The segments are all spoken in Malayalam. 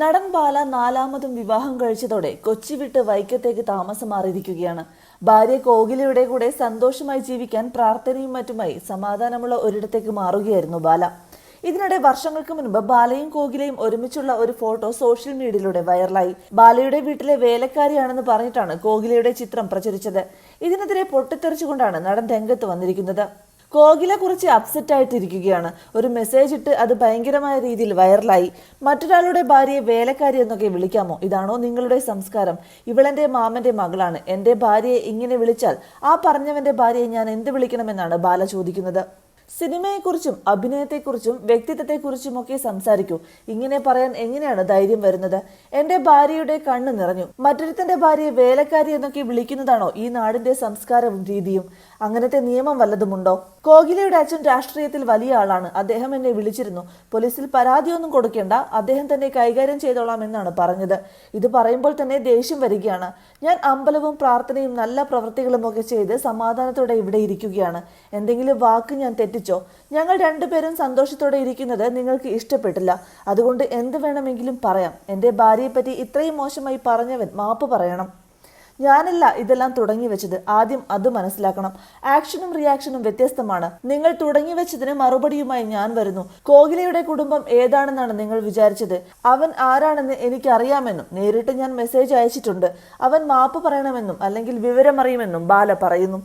നടൻ ബാല നാലാമതും വിവാഹം കഴിച്ചതോടെ കൊച്ചി വിട്ട് വൈക്കത്തേക്ക് താമസം മാറിയിരിക്കുകയാണ്. ഭാര്യ കോകിലയുടെ കൂടെ സന്തോഷമായി ജീവിക്കാൻ പ്രാർത്ഥനയും മറ്റുമായി സമാധാനമുള്ള ഒരിടത്തേക്ക് മാറുകയായിരുന്നു ബാല. ഇതിനിടെ വർഷങ്ങൾക്ക് മുൻപ് ബാലയും കോകിലയും ഒരുമിച്ചുള്ള ഒരു ഫോട്ടോ സോഷ്യൽ മീഡിയയിലൂടെ വൈറലായി. ബാലയുടെ വീട്ടിലെ വേലക്കാരിയാണെന്ന് പറഞ്ഞിട്ടാണ് കോകിലയുടെ ചിത്രം പ്രചരിച്ചത്. ഇതിനെതിരെ പൊട്ടിത്തെറിച്ചുകൊണ്ടാണ് നടൻ രംഗത്ത് വന്നിരിക്കുന്നത്. കോകില കുറച്ച് അപ്സെറ്റ് ആയിട്ടിരിക്കുകയാണ്. ഒരു മെസ്സേജ് ഇട്ട് അത് ഭയങ്കരമായ രീതിയിൽ വൈറലായി. മറ്റൊരാളുടെ ഭാര്യയെ വേലക്കാരി എന്നൊക്കെ വിളിക്കാമോ? ഇതാണോ നിങ്ങളുടെ സംസ്കാരം? ഇവളെന്റെ മാമന്റെ മകളാണ്. എന്റെ ഭാര്യയെ ഇങ്ങനെ വിളിച്ചാൽ ആ പറഞ്ഞവന്റെ ഭാര്യയെ ഞാൻ എന്ത് വിളിക്കണമെന്നാണ് ബാല ചോദിക്കുന്നത്. സിനിമയെക്കുറിച്ചും അഭിനയത്തെക്കുറിച്ചും വ്യക്തിത്വത്തെക്കുറിച്ചുമൊക്കെ സംസാരിക്കൂ. ഇങ്ങനെ പറയാൻ എങ്ങനെയാണ് ധൈര്യം വരുന്നത്? എന്റെ ഭാര്യയുടെ കണ്ണ് നിറഞ്ഞു. മറ്റൊരുത്തന്റെ ഭാര്യയെ വേലക്കാരി എന്നൊക്കെ വിളിക്കുന്നതാണോ ഈ നാടിന്റെ സംസ്കാരവും രീതിയും? അങ്ങനത്തെ നിയമം വല്ലതുമുണ്ടോ? കോകിലയുടെ അച്ഛൻ രാഷ്ട്രീയത്തിൽ വലിയ ആളാണ്. അദ്ദേഹം എന്നെ വിളിച്ചിരുന്നു. പോലീസിൽ പരാതിയൊന്നും കൊടുക്കേണ്ട, അദ്ദേഹം തന്നെ കൈകാര്യം ചെയ്തോളാം എന്നാണ് പറഞ്ഞത്. ഇത് പറയുമ്പോൾ തന്നെ ദേഷ്യം വരികയാണ്. ഞാൻ അമ്പലവും പ്രാർത്ഥനയും നല്ല പ്രവൃത്തികളും ഒക്കെ ചെയ്ത് സമാധാനത്തോടെ ഇവിടെ ഇരിക്കുകയാണ്. എന്തെങ്കിലും വാക്ക് ഞാൻ തെറ്റിച്ചോ? ഞങ്ങൾ രണ്ടുപേരും സന്തോഷത്തോടെ ഇരിക്കുന്നത് നിങ്ങൾക്ക് ഇഷ്ടപ്പെട്ടില്ല. അതുകൊണ്ട് എന്ത് വേണമെങ്കിലും പറയാം. എന്റെ ഭാര്യയെ പറ്റി ഇത്രയും മോശമായി പറഞ്ഞവൻ മാപ്പ് പറയണം. ഞാനല്ല ഇതെല്ലാം തുടങ്ങി വെച്ചത്. ആദ്യം അത് മനസ്സിലാക്കണം. ആക്ഷനും റിയാക്ഷനും വ്യത്യസ്തമാണ്. നിങ്ങൾ തുടങ്ങി വെച്ചതിന് മറുപടിയുമായി ഞാൻ വരുന്നു. കോകിലയുടെ കുടുംബം ഏതാണെന്നാണ് നിങ്ങൾ വിചാരിച്ചത്? അവൻ ആരാണെന്ന് എനിക്കറിയാമെന്നും നേരിട്ട് ഞാൻ മെസ്സേജ് അയച്ചിട്ടുണ്ട്. അവൻ മാപ്പ് പറയണമെന്നും അല്ലെങ്കിൽ വിവരമറിയുമെന്നും ബാല പറയുന്നു.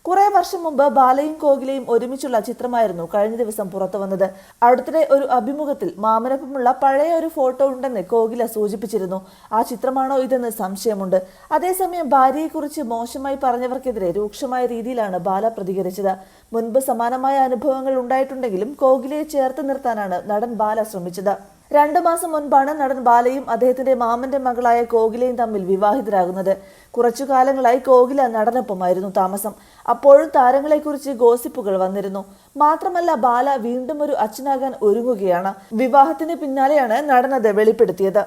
കുറെ വർഷം മുമ്പ് ബാലയും കോകിലയും ഒരുമിച്ചുള്ള ചിത്രമായിരുന്നു കഴിഞ്ഞ ദിവസം പുറത്തു വന്നത്. അടുത്തിടെ ഒരു അഭിമുഖത്തിൽ മാമനൊപ്പമുള്ള പഴയ ഒരു ഫോട്ടോ ഉണ്ടെന്ന് കോകില സൂചിപ്പിച്ചിരുന്നു. ആ ചിത്രമാണോ ഇതെന്ന് സംശയമുണ്ട്. അതേസമയം ഭാര്യയെക്കുറിച്ച് മോശമായി പറഞ്ഞവർക്കെതിരെ രൂക്ഷമായ രീതിയിലാണ് ബാല പ്രതികരിച്ചത്. മുൻപ് സമാനമായ അനുഭവങ്ങൾ ഉണ്ടായിട്ടുണ്ടെങ്കിലും കോകിലയെ ചേർത്ത് നിർത്താനാണ് നടൻ ബാല ശ്രമിച്ചത്. 2 മാസം മുൻപാണ് നടൻ ബാലയും അദ്ദേഹത്തിന്റെ മാമന്റെ മകളായ കോകിലയും തമ്മിൽ വിവാഹിതരാകുന്നത്. കുറച്ചു കാലങ്ങളായി കോകില നടനൊപ്പമായിരുന്നു താമസം. അപ്പോഴും താരങ്ങളെക്കുറിച്ച് ഗോസിപ്പുകൾ വന്നിരുന്നു. മാത്രമല്ല ബാല വീണ്ടും ഒരു അച്ഛനാകാൻ ഒരുങ്ങുകയാണ്. വിവാഹത്തിന് പിന്നാലെയാണ് നടൻ അത് വെളിപ്പെടുത്തിയത്.